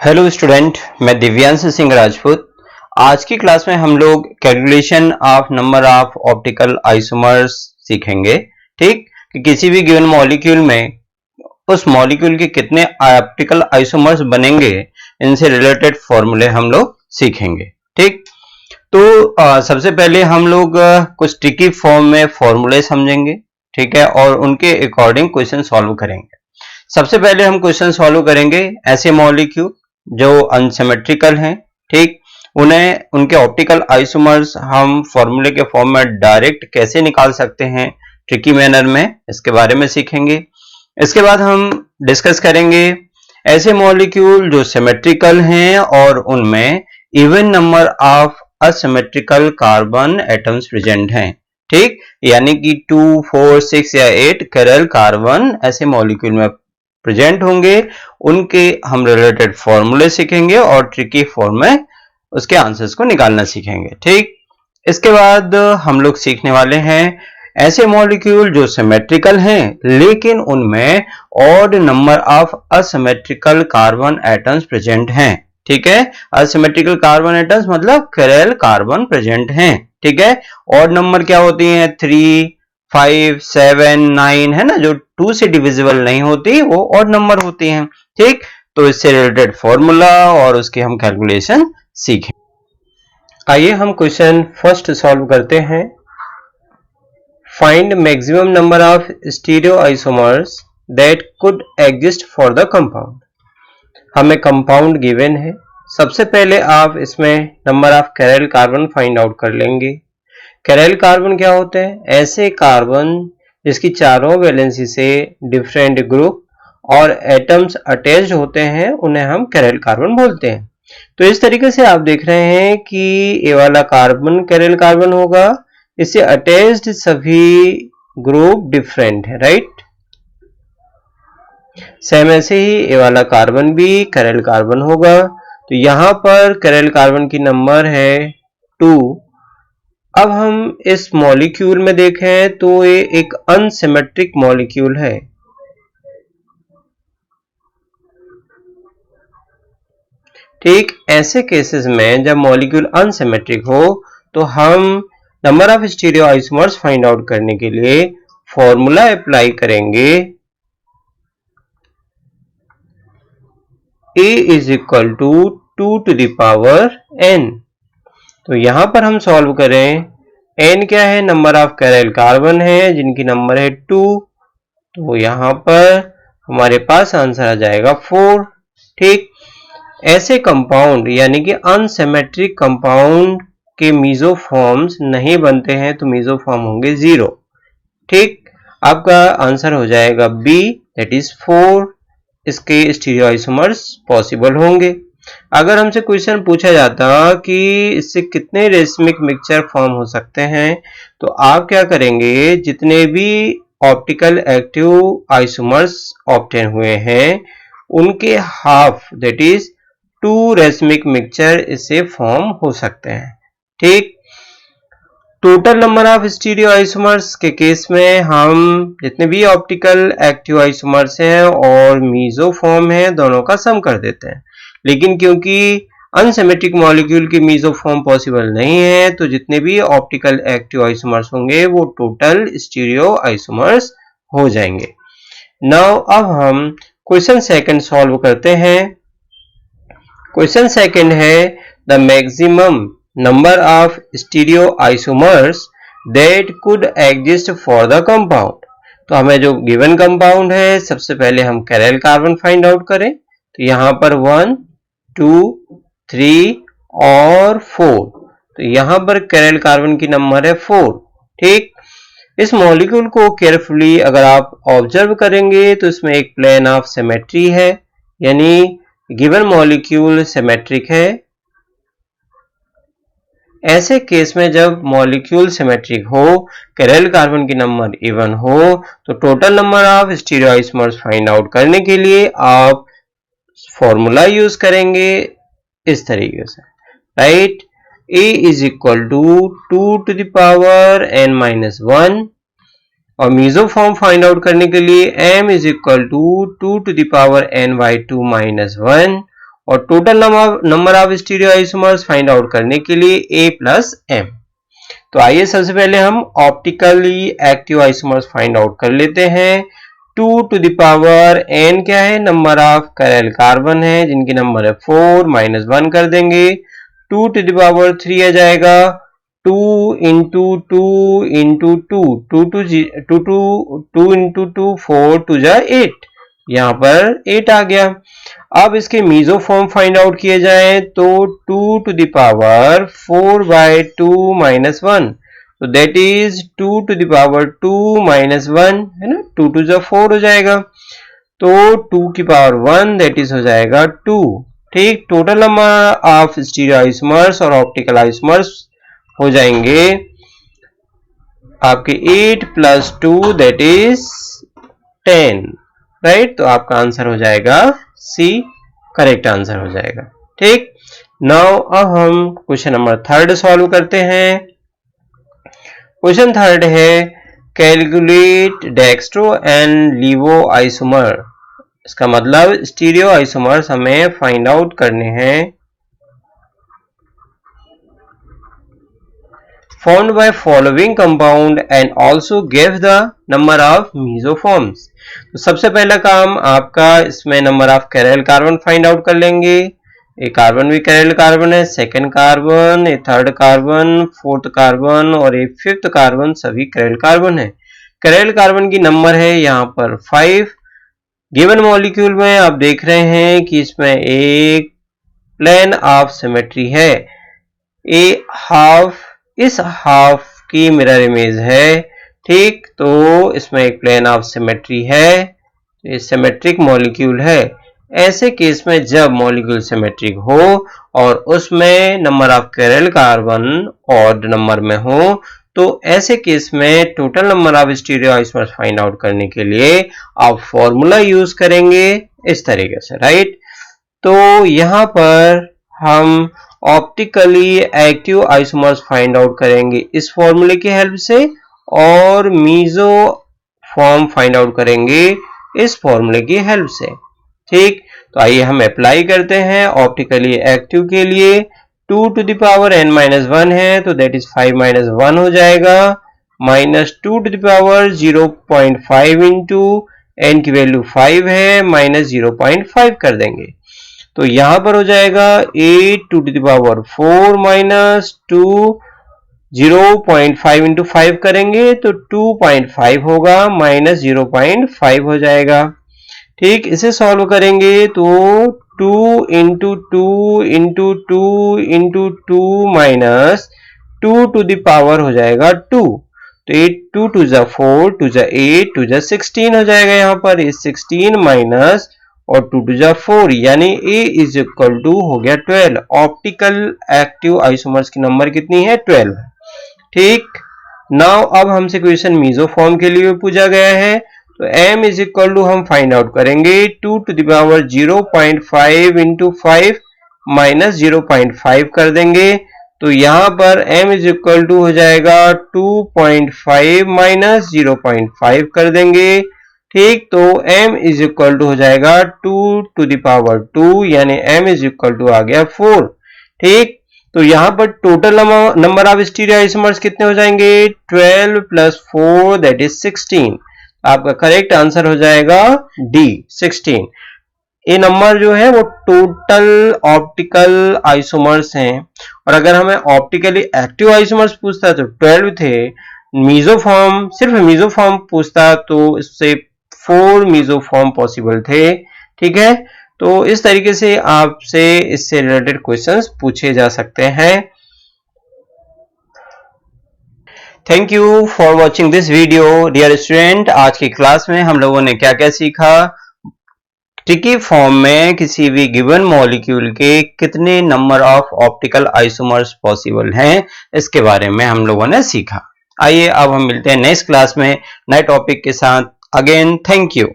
Hello student, मैं दिव्यांश सिंह राजपूत। आज की क्लास में हम लोग calculation of number of optical isomers सीखेंगे। ठीक, कि किसी भी गिवन मॉलिक्यूल में उस मॉलिक्यूल के कितने ऑप्टिकल आइसोमर्स बनेंगे, इनसे रिलेटेड फॉर्मूले हम लोग सीखेंगे। ठीक, तो सबसे पहले हम लोग कुछ ट्रिकी फॉर्म में फॉर्मूले समझेंगे। ठीक है, और उनके अकॉर्डिंग क्वेश्चन सॉल्व करेंगे। सबसे पहले हम क्वेश्चन सॉल्व करेंगे ऐसे मॉलिक्यूल जो अनसिमेट्रिकल हैं। ठीक, उन्हें उनके ऑप्टिकल आइसोमर्स हम फॉर्मूले के फॉर्म में डायरेक्ट कैसे निकाल सकते हैं ट्रिकी मैनर में, इसके बारे में सीखेंगे। इसके बाद हम डिस्कस करेंगे ऐसे मॉलिक्यूल जो सिमेट्रिकल हैं और उनमें even number of asymmetrical carbon atoms present हैं। ठीक, यानी कि 2, 4, 6 या 8 कैरल कार्बन ऐसे मॉलिक्यूल में प्रेजेंट होंगे। उनके हम रिलेटेड फॉर्मूले सीखेंगे और ट्रिकी फॉर्म में उसके आंसर्स को निकालना सीखेंगे। ठीक, इसके बाद हम लोग सीखने वाले हैं ऐसे मॉलिक्यूल जो सिमेट्रिकल हैं लेकिन उनमें odd number of asymmetrical carbon atoms present हैं। ठीक है, असिमेट्रिकल कार्बन एटम्स मतलब कैरल कार्बन प्रेजेंट हैं। ठीक है, ऑड नंबर क्या होती हैं? 3, 5, 7, 9 है ना, जो 2 से डिविजिबल नहीं होती वो ऑड नंबर होती हैं। ठीक, तो इससे रिलेटेड फॉर्मूला और उसकी हम कैलकुलेशन सीखें। आइए हम क्वेश्चन फर्स्ट सॉल्व करते हैं। Find maximum number of stereoisomers that could exist for the compound. हमें कंपाउंड गिवन है। सबसे पहले आप इसमें number of chiral carbon find out कर लेंगे। कैरल कार्बन क्या होते हैं? ऐसे कार्बन जिसकी चारों वैलेंसी से डिफरेंट ग्रुप और एटम्स अटैच्ड होते हैं, उन्हें हम कैरल कार्बन बोलते हैं। तो इस तरीके से आप देख रहे हैं कि ये वाला कार्बन कैरल कार्बन होगा, इससे अटैच्ड सभी ग्रुप डिफरेंट है, राइट। सेम ऐसे ही ये वाला कार्बन भी कैरल कार्बन होगा। तो यहां पर कैरल कार्बन की नंबर है 2। अब हम इस मॉलिक्यूल में देखें तो ये एक अनसिमेट्रिक मॉलिक्यूल है। ठीक, ऐसे केसेस में जब मॉलिक्यूल अनसिमेट्रिक हो तो हम number of stereoisomers find out करने के लिए फॉर्मूला अप्लाई करेंगे। A is equal to 2 to the power n। तो यहां पर हम सॉल्व करें, n क्या है? नंबर ऑफ कैरल कार्बन है जिनकी नंबर है 2। तो यहां पर हमारे पास आंसर आ जाएगा 4। ठीक, ऐसे कंपाउंड यानी कि अनसिमेट्रिक कंपाउंड के मीजोफॉर्म्स नहीं बनते हैं तो मीजोफॉर्म होंगे 0। ठीक, आपका आंसर हो जाएगा बी, दैट इज 4। इसके स्टीरियो आइसोमर्स पॉसिबल होंगे। अगर हमसे क्वेश्चन पूछा जाता कि इससे कितने रेशमिक मिक्सचर फॉर्म हो सकते हैं, तो आप क्या करेंगे? जितने भी ऑप्टिकल एक्टिव आइसोमर्स ऑब्टेन हुए हैं उनके half, that is 2 racemic mixture इससे फॉर्म हो सकते हैं। ठीक, total number of stereo isomers के केस में हम जितने भी ऑप्टिकल एक्टिव आइसोमर्स हैं और मीजोफॉर्म हैं दोनों का सम कर देते हैं। लेकिन क्योंकि अनसिमेट्रिक मॉलिक्यूल की मीजोफॉर्म पॉसिबल नहीं है तो जितने भी ऑप्टिकल एक्टिव आइसोमर्स होंगे वो टोटल स्टीरियो आइसोमर्स हो जाएंगे। नाउ अब हम क्वेश्चन सेकंड सॉल्व करते हैं। क्वेश्चन सेकंड है the maximum number of stereoisomers that could exist for the compound. तो हमें जो गिवन कंपाउंड है, सबसे पहले हम कैरल कार्बन फाइंड आउट करें। तो यहां पर 1, 2, 3 और 4। तो यहां पर कैरल कार्बन की नंबर है 4। ठीक, इस मॉलिक्यूल को केयरफुली अगर आप ऑब्जर्व करेंगे तो इसमें एक प्लेन ऑफ सिमेट्री है, यानी गिवन मॉलिक्यूल सिमेट्रिक है। ऐसे केस में जब मॉलिक्यूल सिमेट्रिक हो, कैरल कार्बन की नंबर इवन हो, तो total number of stereoisomers find out करने के लिए आप फॉर्मूला यूज करेंगे इस तरीके से, right. A is equal to 2 to the power n minus 1 और मीजोफॉर्म फाइंड आउट करने के लिए m is equal to 2 to the power n by 2 minus 1 और total number of stereoisomers find out करने के लिए A प्लस M। तो आइए सबसे पहले हम optically active isomers find out कर लेते हैं। 2 टू द पावर n क्या है, नंबर ऑफ कैरल कार्बन है जिनकी नंबर है 4, -1 कर देंगे। 2 टू द पावर 3 आ जाएगा 2 इंटू 2 इंटू 2, 2 इंटू 2 4 2 जा 8, यहाँ पर 8 आ गया। अब इसके मीजोफॉर्म फाइंड आउट किए जाए तो 2 टू द पावर 4/2 -1, तो that is 2 to the power 2 -1 है ना, 2 2 जा 4 हो जाएगा, तो 2 की पावर 1 दैट इज हो जाएगा 2। ठीक, total number of stereo isomers और ऑप्टिकल आइसोमर्स हो जाएंगे आपके 8 + 2 दैट इज 10, राइट। तो आपका आंसर हो जाएगा सी, करेक्ट आंसर हो जाएगा। ठीक, नाउ अब हम क्वेश्चन नंबर 3 सॉल्व करते हैं। क्वेश्चन 3 है कैलकुलेट डेक्स्ट्रो एंड लीवो आइसोमर। इसका मतलब स्टीरियो आइसोमर्स हमें फाइंड आउट करने हैं। formed by following compound and also give the number of mesoforms। तो सबसे पहला काम आपका इसमें number of chiral carbon find out कर लेंगे। एक कार्बन भी कैरल कार्बन है, सेकंड कार्बन, एक थर्ड कार्बन, फोर्थ कार्बन और एक फिफ्थ कार्बन सभी कैरल कार्बन है। कैरल कार्बन की नंबर है यहाँ पर 5। गिवन मॉलिक्यूल में आप देख रहे हैं कि इसमें एक प्लेन ऑफ सिमेट्री है, ए हाफ, इस हाफ की मिरर इमेज है। ठीक, तो इसमें एक प्लेन ऑफ सिमेट्री है, ये सिमेट्रिक मॉलिक्यूल है। ऐसे केस में जब मॉलिक्यूल सिमेट्रिक हो और उसमें number of chiral carbon odd number में हो, तो ऐसे केस में total number of stereoisomers find out करने के लिए आप फॉर्मूला यूज करेंगे इस तरीके से, राइट। तो यहां पर हम optically active isomers find out करेंगे इस फॉर्मूले की हेल्प से और मीजो फॉर्म फाइंड आउट करेंगे इस फॉर्मूले की हेल्प से। ठीक, तो आइए हम अप्लाई करते हैं। ऑप्टिकली एक्टिव के लिए 2 टू द पावर n -1 है, तो दैट इज 5 - 1 हो जाएगा, -2 to the power 0.5 into n की वैल्यू 5 है, -0.5 कर देंगे, तो यहां पर हो जाएगा 8 टू द पावर 4 -2, 0.5 इंटू 5 करेंगे तो 2.5 होगा, -0.5 हो जाएगा। ठीक, इसे सॉल्व करेंगे तो 2 into 2 into 2 into 2 -2 to the power हो जाएगा 2, तो 8 2 2 जा 4, 2 जा 8, 2 जा 16 हो जाएगा। यहाँ पर 16 माइनस और 2 2 जा 4, यानी A इज इक्वल टू हो गया 12। ऑप्टिकल एक्टिव आइसोमर्स की नंबर कितनी है, 12 है। ठीक, नाउ अब हमसे क्वेश्चन मीजोफॉर्म के लिए पूछा गया है, तो m इज इक्वल टू हम फाइंड आउट करेंगे 2 to the power 0.5 into 5 minus 0.5 कर देंगे, तो यहां पर m इज इक्वल टू हो जाएगा 2.5 माइनस 0.5 कर देंगे। ठीक, तो m इज इक्वल टू हो जाएगा 2 टू द पावर 2, यानी m इज इक्वल टू आ गया 4। ठीक, तो यहां पर total number of stereo isomers कितने हो जाएंगे, 12 + 4 दैट इज 16। आपका करेक्ट आंसर हो जाएगा डी, 16। ये नंबर जो है वो टोटल ऑप्टिकल आइसोमर्स हैं, और अगर हमें ऑप्टिकली एक्टिव आइसोमर्स पूछता तो 12 थे। मीजोफॉर्म, सिर्फ मीजोफॉर्म पूछता तो इससे 4 मीजोफॉर्म पॉसिबल थे। ठीक है, तो इस तरीके से आपसे इससे रिलेटेड क्वेश्चंस पूछे जा सकते हैं। Thank you for watching this video dear student. आज की क्लास में हम लोगों ने क्या क्या सीखा, ट्रिकी फॉर्म में किसी भी गिवन मॉलिक्यूल के कितने number of optical isomers possible हैं, इसके बारे में हम लोगों ने सीखा। आइए अब हम मिलते हैं नेक्स्ट क्लास में नए टॉपिक के साथ। Again thank you.